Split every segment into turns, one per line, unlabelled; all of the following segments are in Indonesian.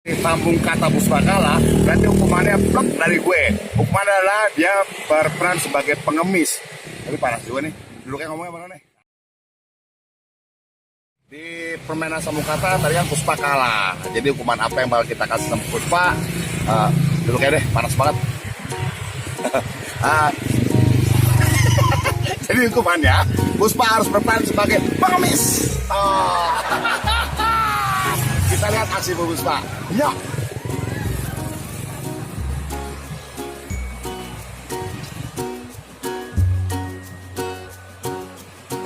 Sambung kata Puspakala, berarti hukumannya plek dari gue. Hukumannya adalah dia berperan sebagai pengemis. Tapi panas juga nih. Dulu kayak ngomongnya mana nih? Di permainan sambung kata tadi kan Puspakala. Jadi hukuman apa yang bakal kita kasih sama Puspa? Dulu kayak deh, panas banget. Jadi hukumannya Puspa harus berperan sebagai pengemis. Kita lihat aksi Puspa. Ya.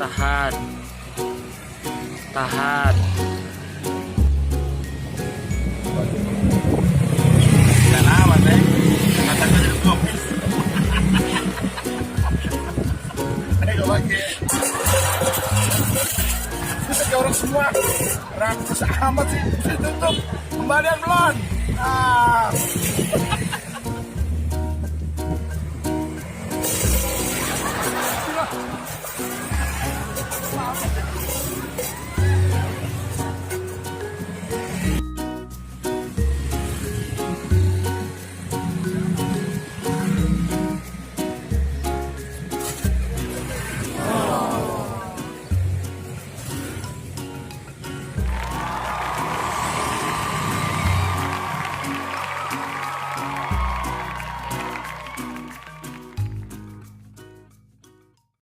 Tahan. Tahan.
Dan aman deh. Katakan itu komis. Ayo lagi. Bisa ke orang semua. Rakus amat sih. Tutup. Kembalian belum.